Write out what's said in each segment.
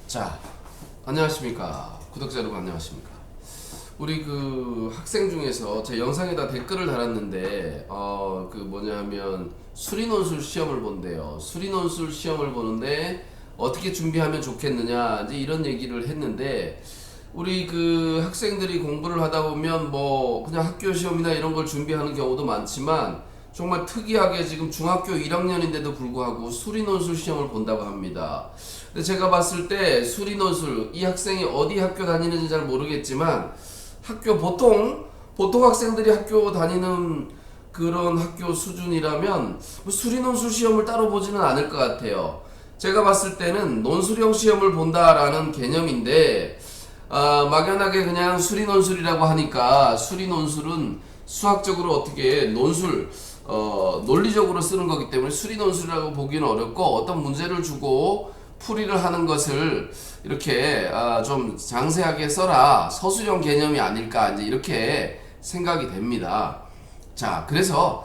자, 안녕하십니까. 구독자 여러분 안녕하십니까. 우리 그 학생 중에서 제 영상에다 댓글을 달았는데 뭐냐면 수리논술 시험을 본대요. 수리논술 시험을 보는데 어떻게 준비하면 좋겠느냐 이제 이런 얘기를 했는데, 우리 그 학생들이 공부를 하다 보면 뭐 그냥 학교 시험이나 이런 걸 준비하는 경우도 많지만, 정말 특이하게 지금 중학교 1학년인데도 불구하고 수리논술 시험을 본다고 합니다. 근데 제가 봤을 때 수리논술, 이 학생이 어디 학교 다니는지 잘 모르겠지만 보통 학생들이 학교 다니는 그런 학교 수준이라면 뭐 수리논술 시험을 따로 보지는 않을 것 같아요. 제가 봤을 때는 논술형 시험을 본다라는 개념인데, 막연하게 그냥 수리논술이라고 하니까, 수리논술은 수학적으로 어떻게 논리적으로 쓰는 거기 때문에 수리논술이라고 보기는 어렵고, 어떤 문제를 주고 풀이를 하는 것을 이렇게 좀 장세하게 써라, 서술형 개념이 아닐까 이제 이렇게 생각이 됩니다. 자, 그래서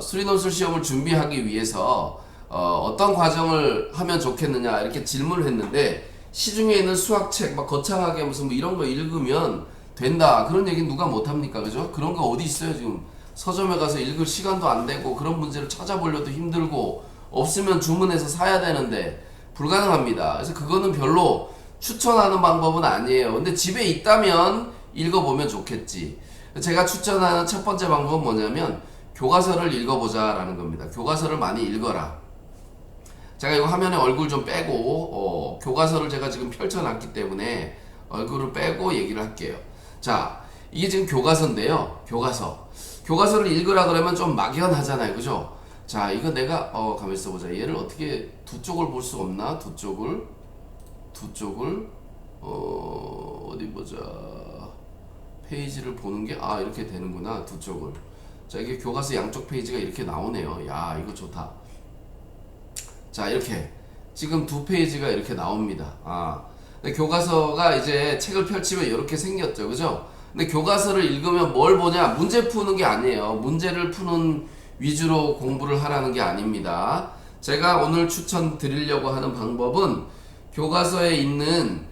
수리논술 시험을 준비하기 위해서 어떤 과정을 하면 좋겠느냐 이렇게 질문을 했는데, 시중에 있는 수학책 막 거창하게 무슨 뭐 이런 거 읽으면 된다 그런 얘기는 누가 못합니까? 그죠? 그런 거 어디 있어요? 지금 서점에 가서 읽을 시간도 안 되고, 그런 문제를 찾아보려도 힘들고, 없으면 주문해서 사야 되는데 불가능합니다. 그래서 그거는 별로 추천하는 방법은 아니에요. 근데 집에 있다면 읽어보면 좋겠지. 제가 추천하는 첫 번째 방법은 뭐냐면 교과서를 읽어보자 라는 겁니다. 교과서를 많이 읽어라. 제가 이거 화면에 얼굴 좀 빼고 교과서를 제가 지금 펼쳐놨기 때문에 얼굴을 빼고 얘기를 할게요. 자, 이게 지금 교과서인데요. 교과서를 읽으라 그러면 좀 막연하잖아요. 그죠? 자, 이거 내가 가만히 있어보자. 얘를 어떻게 두 쪽을 볼 수 없나? 두 쪽을 어디 보자. 페이지를 보는 게 이렇게 되는구나. 두 쪽을. 자, 이게 교과서 양쪽 페이지가 이렇게 나오네요. 야, 이거 좋다. 자, 이렇게 지금 두 페이지가 이렇게 나옵니다. 근데 교과서가 이제 책을 펼치면 이렇게 생겼죠. 그죠? 근데 교과서를 읽으면 뭘 보냐? 문제 푸는 게 아니에요. 문제를 푸는 위주로 공부를 하라는 게 아닙니다. 제가 오늘 추천드리려고 하는 방법은 교과서에 있는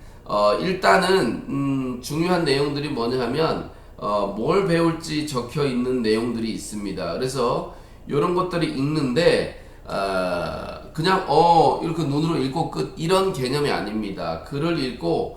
일단은 중요한 내용들이 뭐냐 하면 뭘 배울지 적혀 있는 내용들이 있습니다. 그래서 이런 것들이 읽는데 그냥 이렇게 눈으로 읽고 끝 이런 개념이 아닙니다. 글을 읽고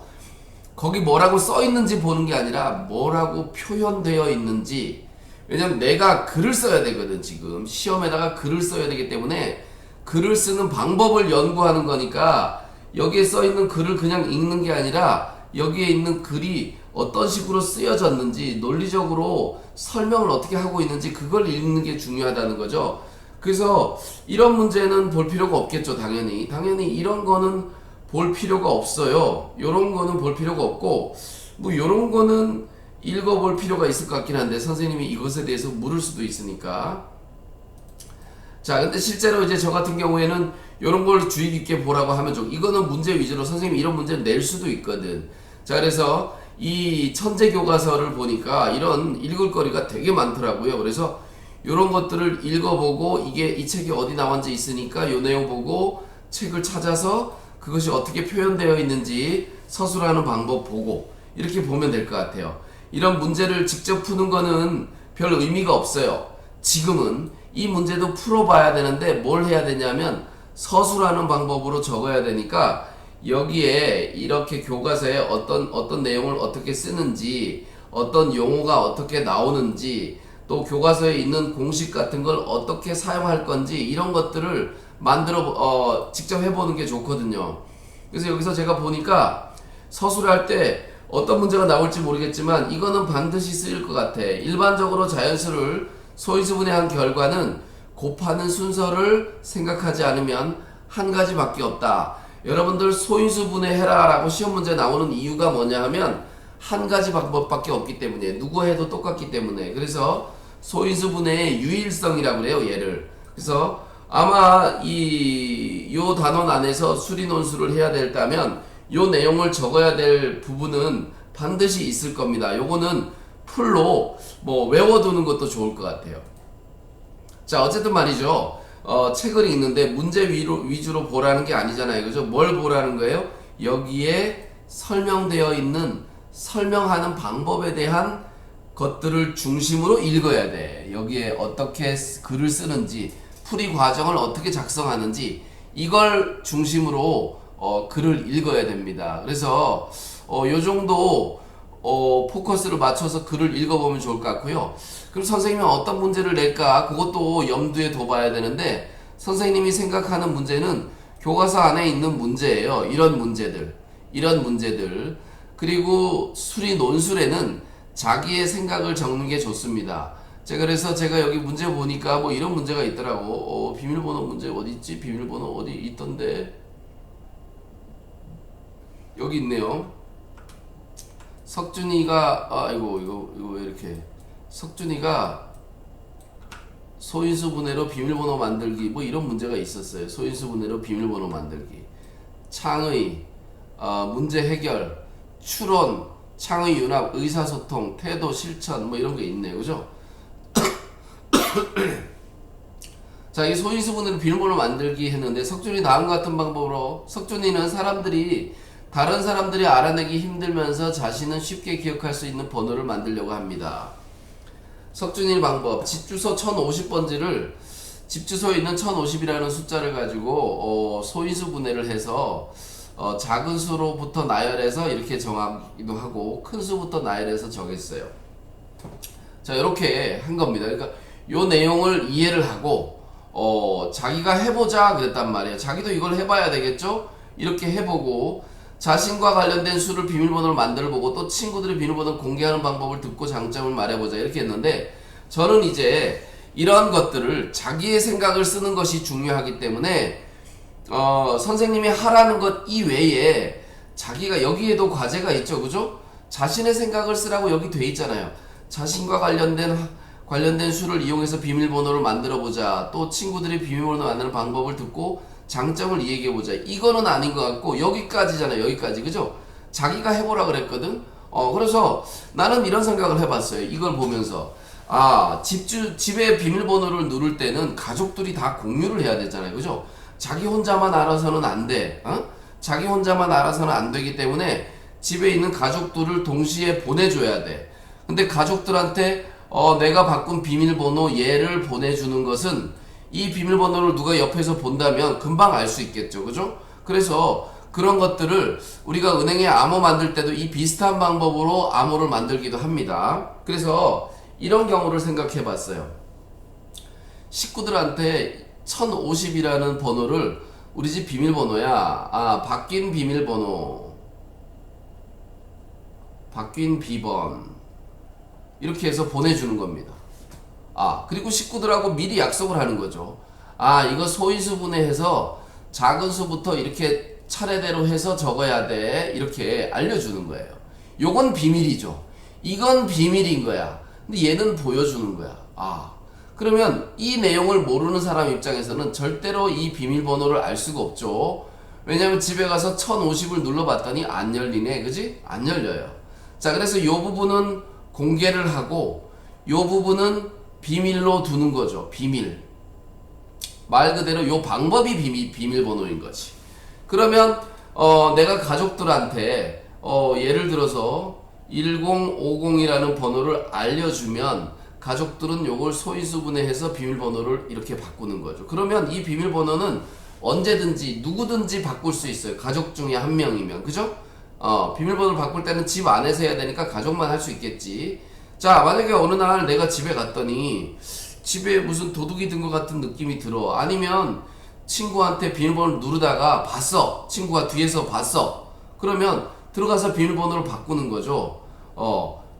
거기 뭐라고 써 있는지 보는 게 아니라 뭐라고 표현되어 있는지. 왜냐면 내가 글을 써야 되거든. 지금 시험에다가 글을 써야 되기 때문에 글을 쓰는 방법을 연구하는 거니까, 여기에 써 있는 글을 그냥 읽는 게 아니라 여기에 있는 글이 어떤 식으로 쓰여졌는지, 논리적으로 설명을 어떻게 하고 있는지 그걸 읽는 게 중요하다는 거죠. 그래서 이런 문제는 볼 필요가 없겠죠. 당연히 이런 거는 볼 필요가 없어요. 요런 거는 볼 필요가 없고, 뭐 요런 거는 읽어볼 필요가 있을 것 같긴 한데 선생님이 이것에 대해서 물을 수도 있으니까. 자, 근데 실제로 이제 저 같은 경우에는 요런 걸 주의 깊게 보라고 하면 이거는 문제 위주로 선생님이 이런 문제를 낼 수도 있거든. 자, 그래서 이 천재 교과서를 보니까 이런 읽을 거리가 되게 많더라고요. 그래서 요런 것들을 읽어보고, 이게 이 책이 어디 나왔는지 있으니까 요 내용 보고 책을 찾아서 그것이 어떻게 표현되어 있는지 서술하는 방법 보고 이렇게 보면 될 것 같아요. 이런 문제를 직접 푸는 거는 별 의미가 없어요. 지금은 이 문제도 풀어봐야 되는데 뭘 해야 되냐면 서술하는 방법으로 적어야 되니까, 여기에 이렇게 교과서에 어떤 내용을 어떻게 쓰는지, 어떤 용어가 어떻게 나오는지, 또 교과서에 있는 공식 같은 걸 어떻게 사용할 건지, 이런 것들을 직접 해보는 게 좋거든요. 그래서 여기서 제가 보니까 서술할 때 어떤 문제가 나올지 모르겠지만 이거는 반드시 쓰일 것 같아. 일반적으로 자연수를 소인수분해한 결과는 곱하는 순서를 생각하지 않으면 한 가지밖에 없다. 여러분들 소인수분해해라 라고 시험 문제 나오는 이유가 뭐냐 하면 한 가지 방법밖에 없기 때문에, 누구 해도 똑같기 때문에. 그래서 소인수분해의 유일성이라고 그래요, 얘를. 그래서 아마 요 단원 안에서 수리논술을 해야 된다면 요 내용을 적어야 될 부분은 반드시 있을 겁니다. 요거는 풀로 뭐 외워두는 것도 좋을 것 같아요. 자, 어쨌든 말이죠. 책을 읽는데 문제 위주로 보라는 게 아니잖아요. 그죠? 뭘 보라는 거예요? 여기에 설명되어 있는 설명하는 방법에 대한 것들을 중심으로 읽어야 돼. 여기에 어떻게 글을 쓰는지, 풀이 과정을 어떻게 작성하는지 이걸 중심으로 글을 읽어야 됩니다. 그래서 요 정도 포커스를 맞춰서 글을 읽어보면 좋을 것 같고요. 그럼 선생님이 어떤 문제를 낼까 그것도 염두에 둬봐야 되는데, 선생님이 생각하는 문제는 교과서 안에 있는 문제예요. 이런 문제들 그리고 수리 논술에는 자기의 생각을 적는 게 좋습니다. 그래서 제가 여기 문제 보니까 뭐 이런 문제가 있더라고. 비밀번호 문제 어디 있지? 비밀번호 어디 있던데? 여기 있네요. 석준이가 이거 왜 이렇게 석준이가 소인수 분해로 비밀번호 만들기 뭐 이런 문제가 있었어요. 소인수 분해로 비밀번호 만들기, 창의 문제 해결, 추론, 창의 융합, 의사소통, 태도 실천 뭐 이런 게 있네요. 그죠? 자, 이 소인수 분해로 비밀번호 만들기 했는데 석준이 다음과 같은 방법으로, 석준이는 다른 사람들이 알아내기 힘들면서 자신은 쉽게 기억할 수 있는 번호를 만들려고 합니다. 석준이 방법, 집주소 1050번지를 집주소에 있는 1050이라는 숫자를 가지고 소인수 분해를 해서 작은 수로부터 나열해서 이렇게 정하기도 하고 큰 수부터 나열해서 정했어요. 자, 이렇게 한 겁니다. 그러니까 요 내용을 이해를 하고 자기가 해보자 그랬단 말이에요. 자기도 이걸 해봐야 되겠죠? 이렇게 해보고 자신과 관련된 수를 비밀번호를 만들어보고 또 친구들의 비밀번호를 공개하는 방법을 듣고 장점을 말해보자 이렇게 했는데, 저는 이제 이런 것들을 자기의 생각을 쓰는 것이 중요하기 때문에 선생님이 하라는 것 이외에 자기가, 여기에도 과제가 있죠. 그죠? 자신의 생각을 쓰라고 여기 돼 있잖아요. 자신과 관련된 수를 이용해서 비밀번호를 만들어보자, 또 친구들이 비밀번호 만드는 방법을 듣고 장점을 이야기해보자. 이거는 아닌 것 같고 여기까지잖아요. 여기까지. 그죠? 자기가 해보라 그랬거든. 그래서 나는 이런 생각을 해봤어요. 이걸 보면서 집의 비밀번호를 누를 때는 가족들이 다 공유를 해야 되잖아요. 그죠? 자기 혼자만 알아서는 안 돼. 자기 혼자만 알아서는 안 되기 때문에 집에 있는 가족들을 동시에 보내줘야 돼. 근데 가족들한테 내가 바꾼 비밀번호 얘를 보내주는 것은, 이 비밀번호를 누가 옆에서 본다면 금방 알 수 있겠죠. 그죠? 그래서 그런 것들을 우리가 은행에 암호 만들 때도 이 비슷한 방법으로 암호를 만들기도 합니다. 그래서 이런 경우를 생각해 봤어요. 식구들한테 1050이라는 번호를 우리 집 비밀번호야. 바뀐 비밀번호, 바뀐 비번 이렇게 해서 보내주는 겁니다. 그리고 식구들하고 미리 약속을 하는 거죠. 이거 소인수 분해해서 작은 수부터 이렇게 차례대로 해서 적어야 돼. 이렇게 알려주는 거예요. 요건 비밀이죠. 이건 비밀인 거야. 근데 얘는 보여주는 거야. 그러면 이 내용을 모르는 사람 입장에서는 절대로 이 비밀번호를 알 수가 없죠. 왜냐면 집에 가서 1050을 눌러봤더니 안 열리네. 그지? 안 열려요. 자, 그래서 요 부분은 공개를 하고 요 부분은 비밀로 두는 거죠. 비밀. 말 그대로 요 방법이 비밀번호인 거지. 그러면 내가 가족들한테 예를 들어서 1050이라는 번호를 알려주면 가족들은 요걸 소인수 분해해서 비밀번호를 이렇게 바꾸는 거죠. 그러면 이 비밀번호는 언제든지 누구든지 바꿀 수 있어요. 가족 중에 한 명이면. 그죠? 비밀번호를 바꿀 때는 집 안에서 해야 되니까 가족만 할 수 있겠지. 자, 만약에 어느 날 내가 집에 갔더니 집에 무슨 도둑이 든 것 같은 느낌이 들어. 아니면 친구한테 비밀번호를 누르다가 봤어. 친구가 뒤에서 봤어. 그러면 들어가서 비밀번호를 바꾸는 거죠.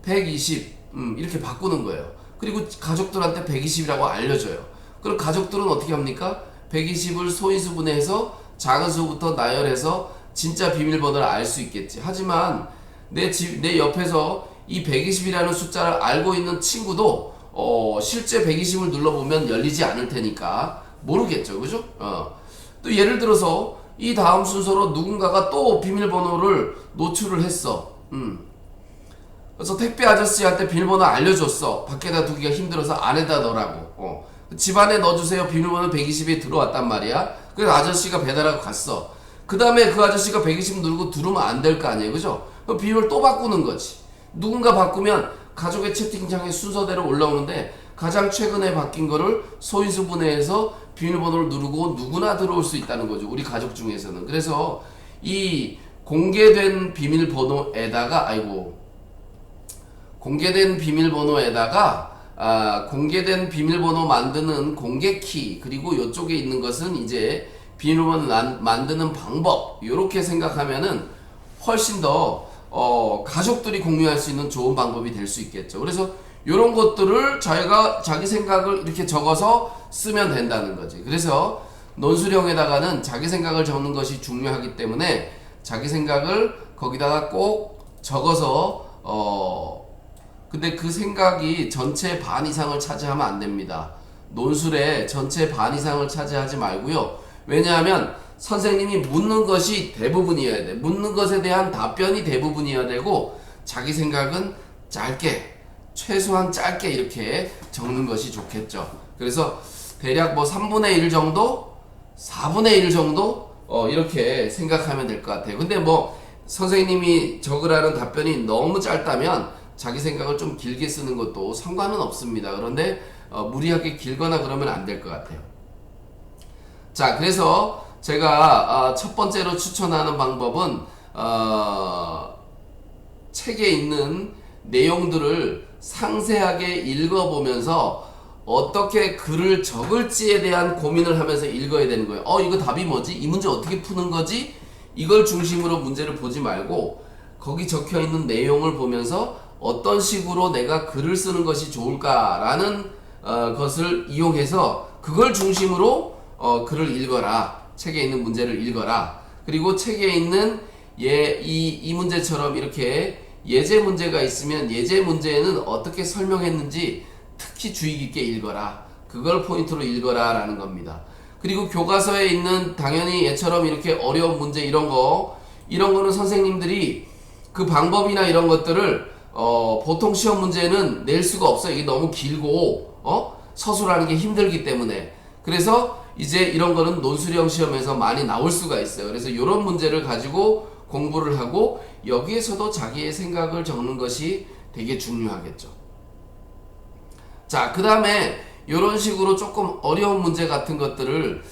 120 이렇게 바꾸는 거예요. 그리고 가족들한테 120이라고 알려줘요. 그럼 가족들은 어떻게 합니까? 120을 소인수 분해해서 작은 수부터 나열해서 진짜 비밀번호를 알 수 있겠지. 하지만 내 옆에서 이 120이라는 숫자를 알고 있는 친구도 실제 120을 눌러보면 열리지 않을 테니까 모르겠죠. 그죠? 또 예를 들어서 이 다음 순서로 누군가가 또 비밀번호를 노출을 했어. 그래서 택배 아저씨한테 비밀번호 알려줬어. 밖에다 두기가 힘들어서 안에다 넣으라고. 집안에 넣어주세요. 비밀번호 120에 들어왔단 말이야. 그래서 아저씨가 배달하고 갔어. 그 다음에 그 아저씨가 120 누르고 들어오면 안 될 거 아니에요. 그죠? 그럼 비밀을 또 바꾸는 거지. 누군가 바꾸면 가족의 채팅창에 순서대로 올라오는데 가장 최근에 바뀐 거를 소인수분해해서 비밀번호를 누르고 누구나 들어올 수 있다는 거죠. 우리 가족 중에서는. 그래서 이 공개된 비밀번호에다가 공개된 비밀번호 만드는 공개키, 그리고 이쪽에 있는 것은 이제 비밀번호 만드는 방법, 이렇게 생각하면은 훨씬 더 가족들이 공유할 수 있는 좋은 방법이 될 수 있겠죠. 그래서 이런 것들을 자기 생각을 이렇게 적어서 쓰면 된다는 거지. 그래서 논술형에다가는 자기 생각을 적는 것이 중요하기 때문에 자기 생각을 거기다가 꼭 적어서 근데 그 생각이 전체 반 이상을 차지하면 안 됩니다. 논술의 전체 반 이상을 차지하지 말고요. 왜냐하면 선생님이 묻는 것이 대부분이어야 돼. 묻는 것에 대한 답변이 대부분이어야 되고 자기 생각은 짧게, 최소한 짧게 이렇게 적는 것이 좋겠죠. 그래서 대략 뭐 3분의 1 정도, 4분의 1 정도 이렇게 생각하면 될 것 같아요. 근데 뭐 선생님이 적으라는 답변이 너무 짧다면 자기 생각을 좀 길게 쓰는 것도 상관은 없습니다. 그런데 무리하게 길거나 그러면 안 될 것 같아요. 자, 그래서 제가 첫 번째로 추천하는 방법은 책에 있는 내용들을 상세하게 읽어보면서 어떻게 글을 적을지에 대한 고민을 하면서 읽어야 되는 거예요. 이거 답이 뭐지? 이 문제 어떻게 푸는 거지? 이걸 중심으로 문제를 보지 말고 거기 적혀있는 내용을 보면서 어떤 식으로 내가 글을 쓰는 것이 좋을까라는 것을 이용해서 그걸 중심으로 글을 읽어라. 책에 있는 문제를 읽어라. 그리고 책에 있는 이 문제처럼 이렇게 예제 문제가 있으면 예제 문제에는 어떻게 설명했는지 특히 주의 깊게 읽어라. 그걸 포인트로 읽어라 라는 겁니다. 그리고 교과서에 있는 당연히 얘처럼 이렇게 어려운 문제 이런 거는 선생님들이 그 방법이나 이런 것들을 보통 시험 문제는 낼 수가 없어요. 이게 너무 길고 서술하는 게 힘들기 때문에. 그래서 이제 이런 거는 논술형 시험에서 많이 나올 수가 있어요. 그래서 이런 문제를 가지고 공부를 하고 여기에서도 자기의 생각을 적는 것이 되게 중요하겠죠. 자, 그 다음에 이런 식으로 조금 어려운 문제 같은 것들을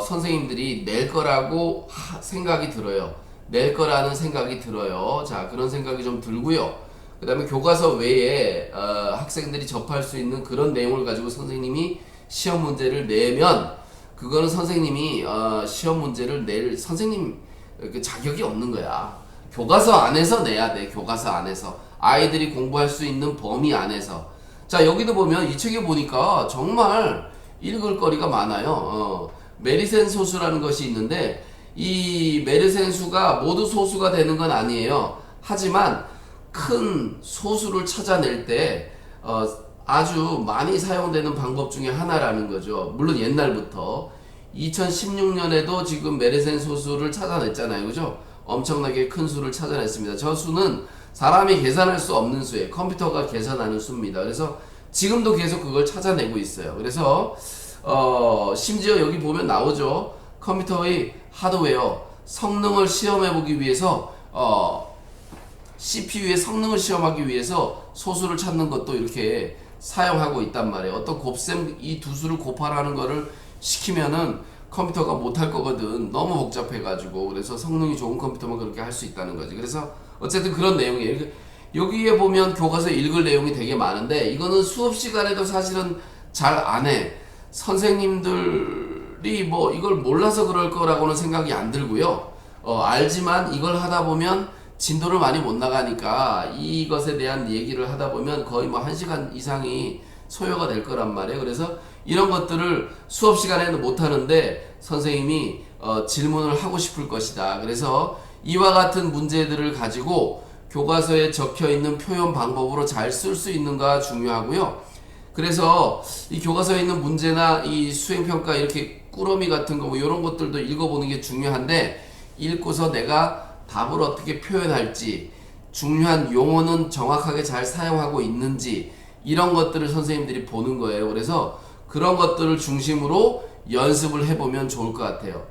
선생님들이 낼 거라고 생각이 들어요. 낼 거라는 생각이 들어요. 자, 그런 생각이 좀 들고요. 그 다음에 교과서 외에 학생들이 접할 수 있는 그런 내용을 가지고 선생님이 시험 문제를 내면 그거는 선생님이 시험 문제를 낼 선생님 그 자격이 없는 거야. 교과서 안에서 내야 돼. 교과서 안에서 아이들이 공부할 수 있는 범위 안에서. 자, 여기도 보면 이 책에 보니까 정말 읽을 거리가 많아요. 메르센 소수라는 것이 있는데 이 메르센 수가 모두 소수가 되는 건 아니에요. 하지만 큰 소수를 찾아낼 때 아주 많이 사용되는 방법 중에 하나라는 거죠. 물론 옛날부터 2016년에도 지금 메르센 소수를 찾아냈잖아요. 그죠? 엄청나게 큰 수를 찾아냈습니다. 저 수는 사람이 계산할 수 없는 수예요. 컴퓨터가 계산하는 수입니다. 그래서 지금도 계속 그걸 찾아내고 있어요. 그래서 심지어 여기 보면 나오죠. 컴퓨터의 하드웨어 성능을 시험해보기 위해서 CPU의 성능을 시험하기 위해서 소수를 찾는 것도 이렇게 사용하고 있단 말이에요. 어떤 곱셈 이 두 수를 곱하라는 거를 시키면은 컴퓨터가 못할 거거든. 너무 복잡해가지고. 그래서 성능이 좋은 컴퓨터만 그렇게 할 수 있다는 거지. 그래서 어쨌든 그런 내용이에요. 여기에 보면 교과서 읽을 내용이 되게 많은데 이거는 수업 시간에도 사실은 잘 안 해. 선생님들이 뭐 이걸 몰라서 그럴 거라고는 생각이 안 들고요. 알지만 이걸 하다 보면 진도를 많이 못 나가니까 이것에 대한 얘기를 하다 보면 거의 뭐 1시간 이상이 소요가 될 거란 말이에요. 그래서 이런 것들을 수업 시간에는 못 하는데 선생님이 질문을 하고 싶을 것이다. 그래서 이와 같은 문제들을 가지고 교과서에 적혀 있는 표현 방법으로 잘 쓸 수 있는가 중요하고요. 그래서 이 교과서에 있는 문제나 이 수행평가 이렇게 꾸러미 같은 거 뭐 이런 것들도 읽어보는 게 중요한데 읽고서 내가 답을 어떻게 표현할지 중요한 용어는 정확하게 잘 사용하고 있는지 이런 것들을 선생님들이 보는 거예요. 그래서 그런 것들을 중심으로 연습을 해보면 좋을 것 같아요.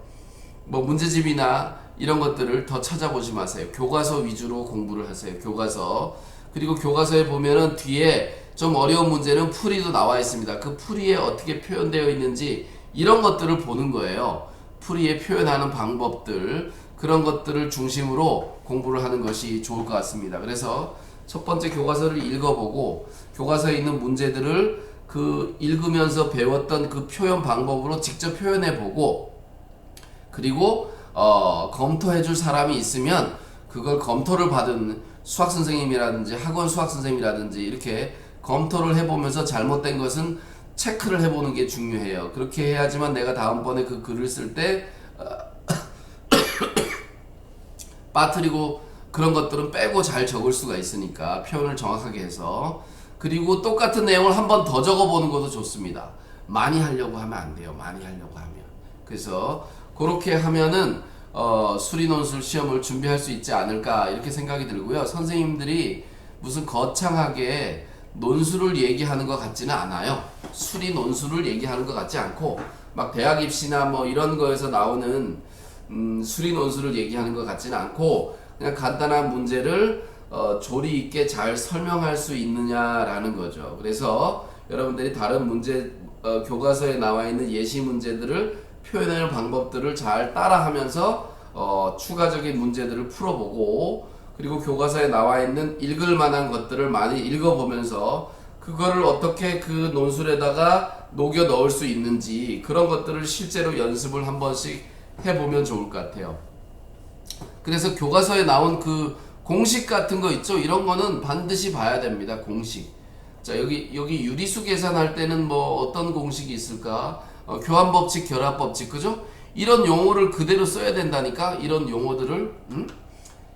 뭐 문제집이나 이런 것들을 더 찾아보지 마세요. 교과서 위주로 공부를 하세요. 교과서. 그리고 교과서에 보면은 뒤에 좀 어려운 문제는 풀이도 나와 있습니다. 그 풀이에 어떻게 표현되어 있는지 이런 것들을 보는 거예요. 풀이에 표현하는 방법들, 그런 것들을 중심으로 공부를 하는 것이 좋을 것 같습니다. 그래서 첫 번째 교과서를 읽어보고 교과서에 있는 문제들을 그 읽으면서 배웠던 그 표현 방법으로 직접 표현해보고, 그리고 검토해 줄 사람이 있으면 그걸 검토를 받은 수학 선생님이라든지 학원 수학 선생님이라든지 이렇게 검토를 해보면서 잘못된 것은 체크를 해보는 게 중요해요. 그렇게 해야지만 내가 다음번에 그 글을 쓸 때 빠뜨리고 그런 것들은 빼고 잘 적을 수가 있으니까, 표현을 정확하게 해서. 그리고 똑같은 내용을 한 번 더 적어보는 것도 좋습니다. 많이 하려고 하면 안 돼요. 많이 하려고 하면. 그래서 그렇게 하면은 수리논술 시험을 준비할 수 있지 않을까 이렇게 생각이 들고요. 선생님들이 무슨 거창하게 논술을 얘기하는 것 같지는 않아요. 수리논술을 얘기하는 것 같지 않고 막 대학 입시나 뭐 이런 거에서 나오는 수리논술을 얘기하는 것 같지는 않고, 그냥 간단한 문제를 조리 있게 잘 설명할 수 있느냐라는 거죠. 그래서 여러분들이 다른 문제 교과서에 나와 있는 예시 문제들을 표현하는 방법들을 잘 따라하면서 추가적인 문제들을 풀어보고, 그리고 교과서에 나와 있는 읽을 만한 것들을 많이 읽어보면서 그거를 어떻게 그 논술에다가 녹여 넣을 수 있는지 그런 것들을 실제로 연습을 한 번씩 해보면 좋을 것 같아요. 그래서 교과서에 나온 그 공식 같은 거 있죠? 이런 거는 반드시 봐야 됩니다. 공식. 자, 여기 유리수 계산할 때는 뭐 어떤 공식이 있을까? 교환법칙, 결합법칙, 그죠? 이런 용어를 그대로 써야 된다니까. 이런 용어들을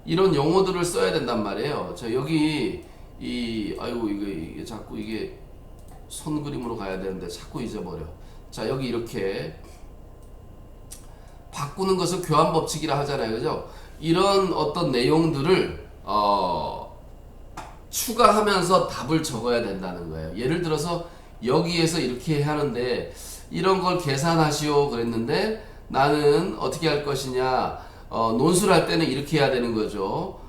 이런 용어들을 써야 된단 말이에요. 자, 여기 아이고 이게 자꾸 이게 손 그림으로 가야 되는데 자꾸 잊어버려. 자, 여기 이렇게 바꾸는 것을 교환법칙이라 하잖아요. 그죠? 이런 어떤 내용들을 추가하면서 답을 적어야 된다는 거예요. 예를 들어서 여기에서 이렇게 하는데 이런 걸 계산하시오 그랬는데 나는 어떻게 할 것이냐, 논술할 때는 이렇게 해야 되는 거죠.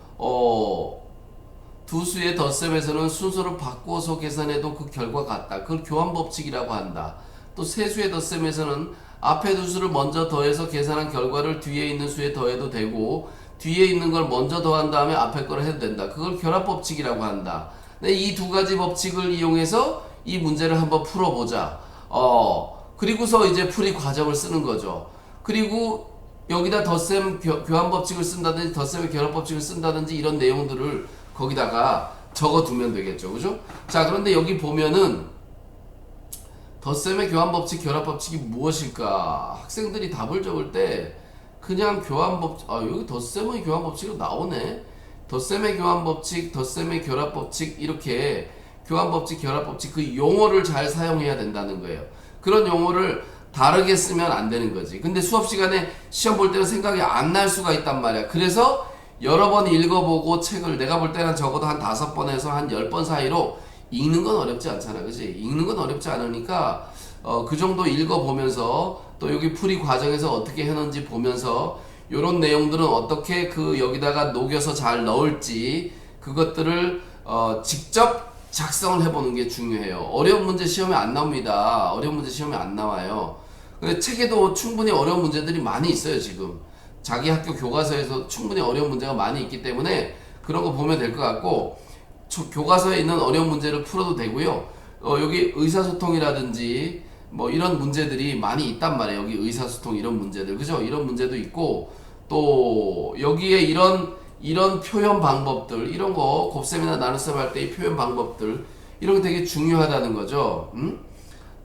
두 수의 덧셈에서는 순서를 바꿔서 계산해도 그 결과 같다. 그걸 교환법칙이라고 한다. 또 세 수의 덧셈에서는 앞에 두 수를 먼저 더해서 계산한 결과를 뒤에 있는 수에 더해도 되고, 뒤에 있는 걸 먼저 더한 다음에 앞에 거를 해도 된다. 그걸 결합법칙이라고 한다. 이 두 가지 법칙을 이용해서 이 문제를 한번 풀어보자. 그리고서 이제 풀이 과정을 쓰는 거죠. 그리고 여기다 덧셈 교환법칙을 쓴다든지 덧셈의 결합법칙을 쓴다든지 이런 내용들을 거기다가 적어두면 되겠죠. 그죠? 자, 그런데 여기 보면은 덧셈의 교환법칙, 결합법칙이 무엇일까? 학생들이 답을 적을 때 그냥 교환법칙, 여기 덧셈의 교환법칙으로 나오네. 덧셈의 교환법칙, 덧셈의 결합법칙, 이렇게 교환법칙, 결합법칙 그 용어를 잘 사용해야 된다는 거예요. 그런 용어를 다르게 쓰면 안 되는 거지. 근데 수업 시간에 시험 볼 때는 생각이 안 날 수가 있단 말이야. 그래서 여러 번 읽어보고 책을, 내가 볼 때는 적어도 한 5번에서 한 10번 사이로 읽는 건 어렵지 않잖아. 그치? 읽는 건 어렵지 않으니까 그 정도 읽어보면서 또 여기 풀이 과정에서 어떻게 해놓은지 보면서 요런 내용들은 어떻게 그 여기다가 녹여서 잘 넣을지 그것들을 직접 작성을 해보는 게 중요해요. 어려운 문제 시험에 안 나옵니다. 어려운 문제 시험에 안 나와요. 근데 책에도 충분히 어려운 문제들이 많이 있어요. 지금 자기 학교 교과서에서 충분히 어려운 문제가 많이 있기 때문에 그런 거 보면 될 것 같고, 교과서에 있는 어려운 문제를 풀어도 되고요. 여기 의사소통이라든지 뭐 이런 문제들이 많이 있단 말이에요. 여기 의사소통 이런 문제들, 그죠? 이런 문제도 있고, 또 여기에 이런 표현 방법들, 이런 거 곱셈이나 나눗셈 할 때의 표현 방법들, 이런 게 되게 중요하다는 거죠.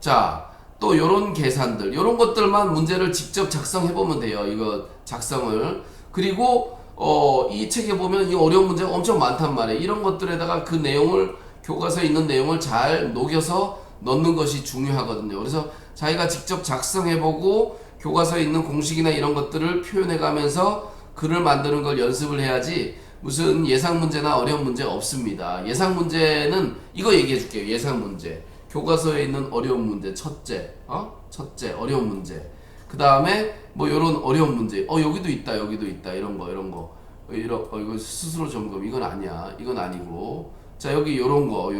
자, 또 요런 계산들, 요런 것들만 문제를 직접 작성해 보면 돼요. 이거 작성을. 그리고 이 책에 보면 이 어려운 문제가 엄청 많단 말이에요. 이런 것들에다가 그 내용을, 교과서에 있는 내용을 잘 녹여서 넣는 것이 중요하거든요. 그래서 자기가 직접 작성해보고 교과서에 있는 공식이나 이런 것들을 표현해가면서 글을 만드는 걸 연습을 해야지 무슨 예상 문제나 어려운 문제 없습니다. 예상 문제는 이거 얘기해 줄게요. 예상 문제. 교과서에 있는 어려운 문제 첫째, 첫째 어려운 문제. 그 다음에 뭐 요런 어려운 문제. 여기도 있다, 여기도 있다. 이런 거. 이거 스스로 점검. 이건 아니야. 이건 아니고. 자, 여기 요런 거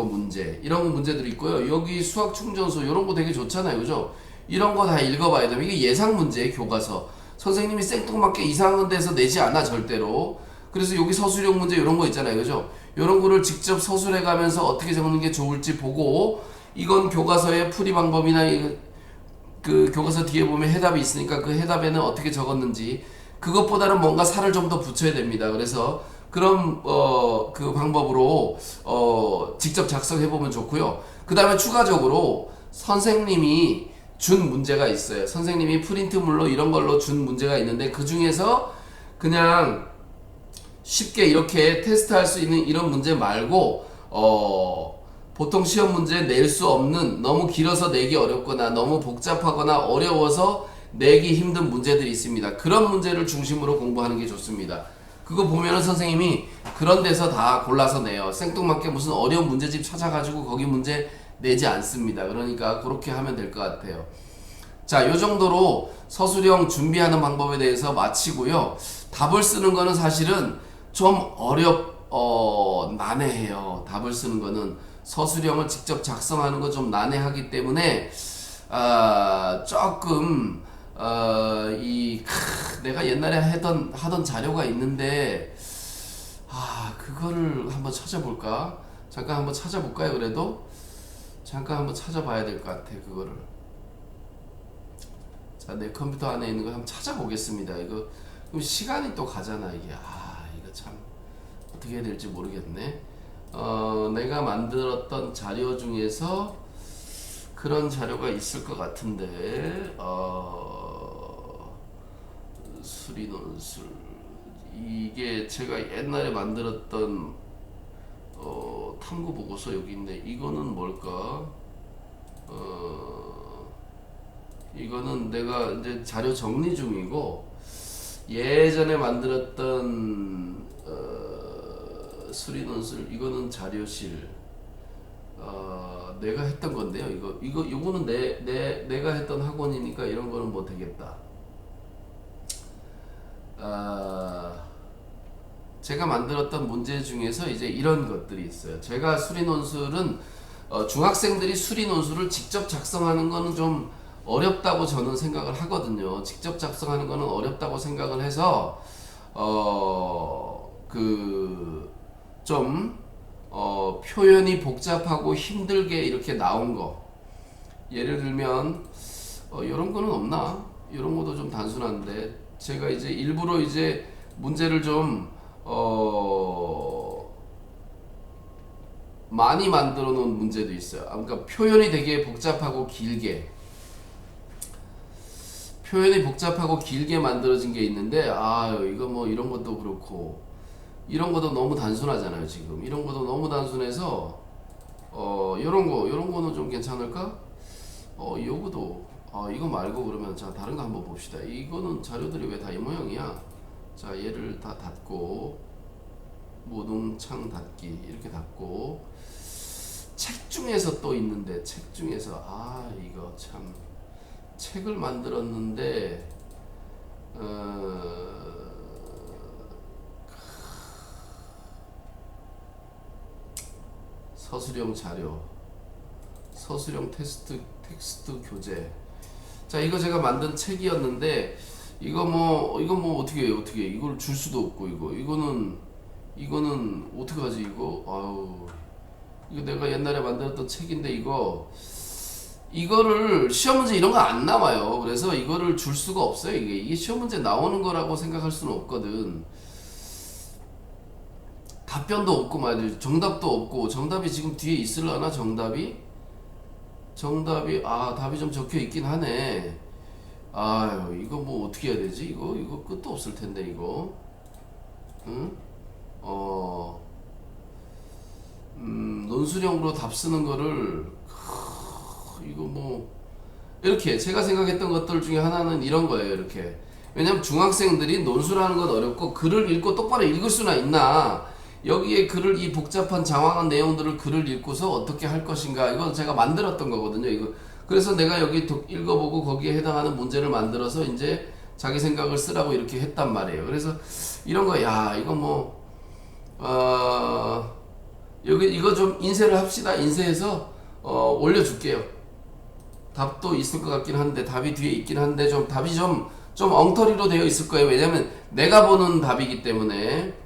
문제. 이런 거 문제들이 있고요. 여기 수학 충전소 요런 거 되게 좋잖아요. 그죠? 이런 거 다 읽어봐야 돼요. 이게 예상 문제예요, 교과서. 선생님이 생뚱맞게 이상한 데서 내지 않아, 절대로. 그래서 여기 서술형 문제 이런 거 있잖아요. 그죠? 이런 거를 직접 서술해 가면서 어떻게 적는 게 좋을지 보고, 이건 교과서의 풀이 방법이나 그 교과서 뒤에 보면 해답이 있으니까 그 해답에는 어떻게 적었는지, 그것보다는 뭔가 살을 좀 더 붙여야 됩니다. 그래서 그런 그 방법으로 직접 작성해 보면 좋고요. 그 다음에 추가적으로 선생님이 준 문제가 있어요. 선생님이 프린트물로 이런 걸로 준 문제가 있는데, 그 중에서 그냥 쉽게 이렇게 테스트할 수 있는 이런 문제 말고 보통 시험 문제 낼 수 없는, 너무 길어서 내기 어렵거나 너무 복잡하거나 어려워서 내기 힘든 문제들이 있습니다. 그런 문제를 중심으로 공부하는 게 좋습니다. 그거 보면은 선생님이 그런 데서 다 골라서 내요. 생뚱맞게 무슨 어려운 문제집 찾아가지고 거기 문제 내지 않습니다. 그러니까 그렇게 하면 될 것 같아요. 자, 요 정도로 서술형 준비하는 방법에 대해서 마치고요. 답을 쓰는 거는 사실은 좀 난해해요. 답을 쓰는 거는 서술형을 직접 작성하는 거 좀 난해하기 때문에 조금 내가 옛날에 하던 자료가 있는데 그거를 한번 찾아볼까? 잠깐 한번 찾아볼까요? 그래도 잠깐 한번 찾아봐야 될 것 같아. 그거를. 자, 내 컴퓨터 안에 있는 거 한번 찾아보겠습니다. 이거 그럼 시간이 또 가잖아. 이게 이거 참 어떻게 해야 될지 모르겠네. 내가 만들었던 자료 중에서 그런 자료가 있을 것 같은데, 수리논술, 이게 제가 옛날에 만들었던 탐구 보고서 여기 있네. 이거는 뭘까? 이거는 내가 이제 자료 정리 중이고, 예전에 만들었던 수리논술, 이거는 자료실. 내가 했던 건데요. 이거는 내가 했던 학원이니까 이런 거는 뭐 되겠다. 제가 만들었던 문제 중에서 이제 이런 것들이 있어요. 제가 수리논술은 중학생들이 수리논술을 직접 작성하는 거는 좀 어렵다고 저는 생각을 하거든요. 직접 작성하는 거는 어렵다고 생각을 해서 표현이 복잡하고 힘들게 이렇게 나온 거, 예를 들면 이런 거는 없나? 이런 것도 좀 단순한데, 제가 이제 일부러 이제 문제를 좀 많이 만들어 놓은 문제도 있어요. 그러니까 표현이 되게 복잡하고 길게 만들어진 게 있는데, 이거 뭐 이런 것도 그렇고, 이런 것도 너무 단순하잖아요. 지금 이런 것도 너무 단순해서 요런 거는 좀 괜찮을까? 요거도 이거 말고 그러면 자, 다른 거 한번 봅시다. 이거는 자료들이 왜 다 이 모양이야? 자, 얘를 다 닫고, 모동창 닫기 이렇게 닫고, 책 중에서 또 있는데, 책 중에서 이거 참, 책을 만들었는데 서술형 자료, 서술형 텍스트 교재. 자, 이거 제가 만든 책이었는데, 이거 뭐 어떻게 이걸 줄 수도 없고, 이거는 어떻게 하지? 이거 내가 옛날에 만들었던 책인데, 이거를 시험 문제 이런 거 안 나와요. 그래서 이거를 줄 수가 없어요. 이게 시험 문제 나오는 거라고 생각할 수는 없거든. 답변도 없고 말이야. 정답도 없고. 정답이 지금 뒤에 있으려나? 정답이 답이 좀 적혀 있긴 하네. 이거 뭐 어떻게 해야 되지? 이거 끝도 없을 텐데, 이거. 응? 논술형으로 답 쓰는 거를, 이거 뭐 이렇게 제가 생각했던 것들 중에 하나는 이런 거예요. 이렇게. 왜냐면 중학생들이 논술하는 건 어렵고, 글을 읽고 똑바로 읽을 수나 있나, 여기에 글을 이 복잡한 장황한 내용들을 글을 읽고서 어떻게 할 것인가 이건 제가 만들었던 거거든요. 이거 그래서 내가 여기 읽어보고 거기에 해당하는 문제를 만들어서 이제 자기 생각을 쓰라고 이렇게 했단 말이에요. 그래서 이런 거 야 이거 뭐 여기 이거 좀 인쇄를 합시다. 인쇄해서 올려줄게요. 답도 있을 것 같긴 한데 답이 뒤에 있긴 한데 좀 답이 좀 엉터리로 되어 있을 거예요. 왜냐면 내가 보는 답이기 때문에.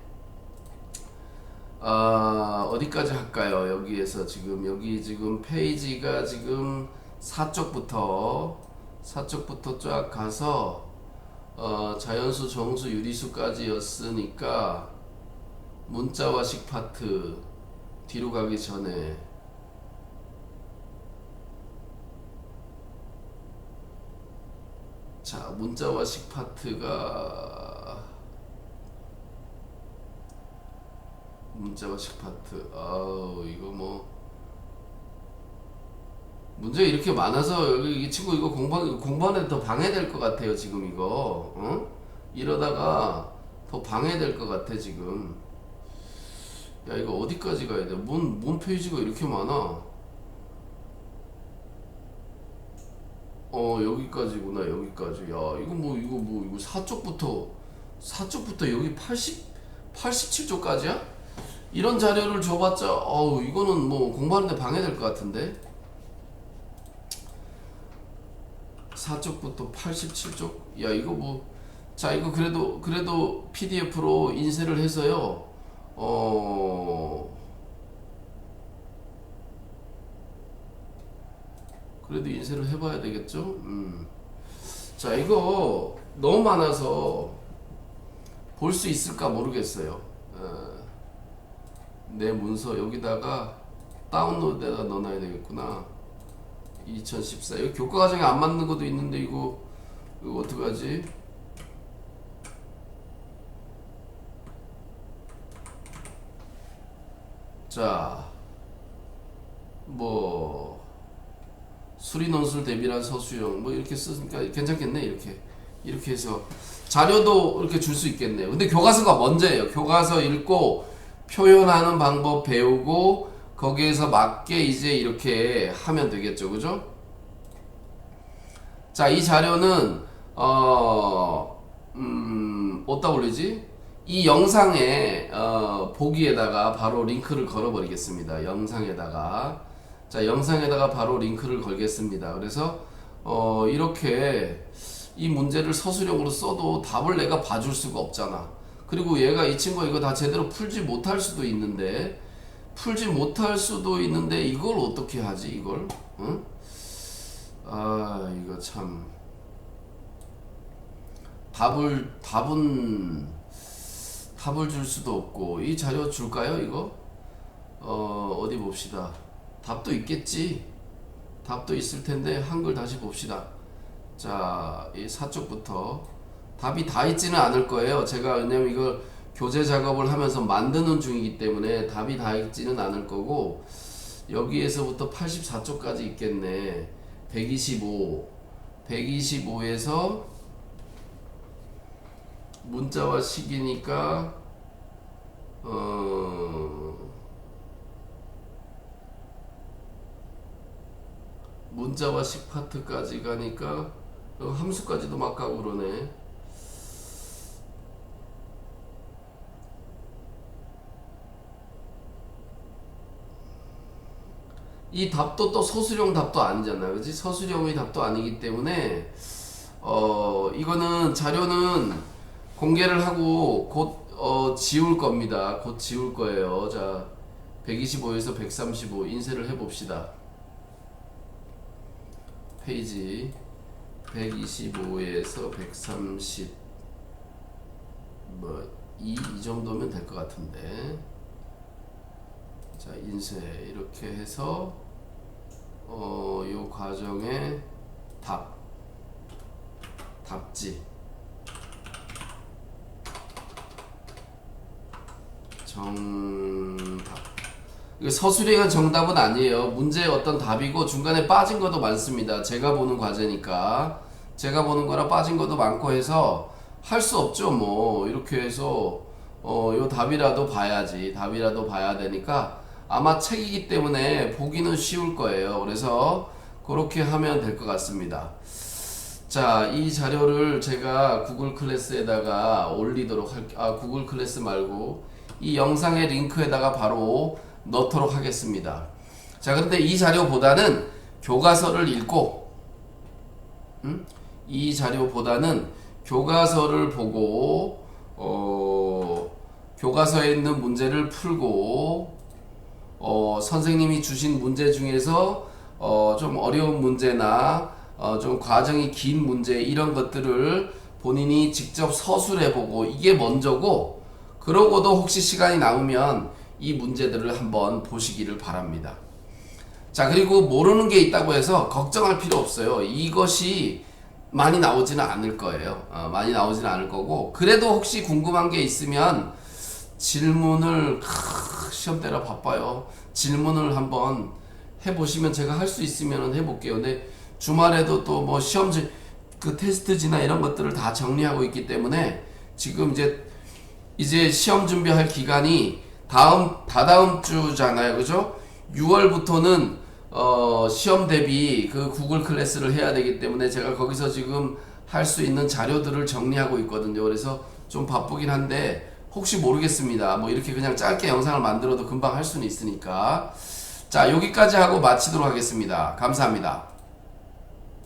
어디까지 할까요? 여기에서 지금 여기 지금 페이지가 지금 4쪽부터 쫙 가서 자연수, 정수, 유리수까지였으니까 문자화식 파트 뒤로 가기 전에 자 문자화식 파트가 문자화식 파트 아우 이거 뭐 문제 이렇게 많아서 여기 이 친구 이거 공부하는데 더 방해될 것 같아요 지금 이거 이러다가 더 방해될 것 같아 지금. 야 이거 어디까지 가야 돼? 뭔 페이지가 이렇게 많아? 여기까지구나 여기까지. 야 이거 4쪽부터 여기 87쪽까지야? 이런 자료를 줘봤자 이거는 뭐 공부하는데 방해될 것 같은데. 4쪽부터 87쪽? 야 이거 뭐 자 이거 그래도 PDF로 인쇄를 해서요 그래도 인쇄를 해봐야 되겠죠. 자 이거 너무 많아서 볼 수 있을까 모르겠어요. 내 문서 여기다가 다운로드에다 넣어놔야 되겠구나. 2014 여기 교과 과정에 안 맞는 것도 있는데 이거 어떡하지? 자 뭐 수리논술 대비란 서술형 뭐 이렇게 쓰니까 괜찮겠네. 이렇게 해서 자료도 이렇게 줄 수 있겠네요. 근데 교과서가 먼저예요. 교과서 읽고 표현하는 방법 배우고 거기에서 맞게 이제 이렇게 하면 되겠죠. 그죠? 자, 이 자료는 어디다 올리지? 이 영상에 보기에다가 바로 링크를 걸어 버리겠습니다. 영상에다가 바로 링크를 걸겠습니다. 그래서 이렇게 이 문제를 서술형으로 써도 답을 내가 봐줄 수가 없잖아. 그리고 이 친구가 이거 다 제대로 풀지 못할 수도 있는데 이걸 어떻게 하지 이걸? 응? 이거 참 답은 줄 수도 없고. 이 자료 줄까요 이거? 어디 봅시다. 답도 있겠지. 답도 있을 텐데 한글 다시 봅시다. 자, 이 4쪽부터 답이 다 있지는 않을 거예요. 제가 왜냐면 이걸 교재 작업을 하면서 만드는 중이기 때문에 답이 다 있지는 않을 거고, 여기에서부터 84쪽까지 있겠네. 125에서 문자와 식이니까 문자와 식 파트까지 가니까 함수까지도 막 가고 그러네. 이 답도 또 서술형 답도 아니잖아. 그치? 서술형의 답도 아니기 때문에 이거는 자료는 공개를 하고 곧 지울 겁니다. 곧 지울 거예요. 자, 125에서 135 인쇄를 해봅시다. 페이지 125에서 130 이 정도면 될 것 같은데. 자, 인쇄 이렇게 해서 요 과정에 답지 정답. 이게 서술형은 정답은 아니에요. 문제의 어떤 답이고 중간에 빠진 것도 많습니다. 제가 보는 과제니까 제가 보는 거라 빠진 것도 많고 해서 할 수 없죠. 뭐 이렇게 해서 요 답이라도 봐야지. 답이라도 봐야 되니까 아마 책이기 때문에 보기는 쉬울 거예요. 그래서 그렇게 하면 될 것 같습니다. 자, 이 자료를 제가 구글 클래스에다가 올리도록 구글 클래스 말고 이 영상의 링크에다가 바로 넣도록 하겠습니다. 자, 그런데 이 자료보다는 교과서를 읽고, 이 자료보다는 교과서를 보고, 교과서에 있는 문제를 풀고, 선생님이 주신 문제 중에서 좀 어려운 문제나 좀 과정이 긴 문제 이런 것들을 본인이 직접 서술해보고 이게 먼저고, 그러고도 혹시 시간이 남으면 이 문제들을 한번 보시기를 바랍니다. 자, 그리고 모르는 게 있다고 해서 걱정할 필요 없어요. 이것이 많이 나오지는 않을 거예요. 많이 나오지는 않을 거고, 그래도 혹시 궁금한 게 있으면 질문을 시험 때라 바빠요. 질문을 한번 해보시면 제가 할 수 있으면 해볼게요. 근데 주말에도 또 뭐 시험지 그 테스트지나 이런 것들을 다 정리하고 있기 때문에 지금 이제 시험 준비할 기간이 다다음 주잖아요. 그죠? 6월부터는 시험 대비 그 구글 클래스를 해야 되기 때문에 제가 거기서 지금 할 수 있는 자료들을 정리하고 있거든요. 그래서 좀 바쁘긴 한데 혹시 모르겠습니다. 뭐 이렇게 그냥 짧게 영상을 만들어도 금방 할 수는 있으니까. 자, 여기까지 하고 마치도록 하겠습니다. 감사합니다.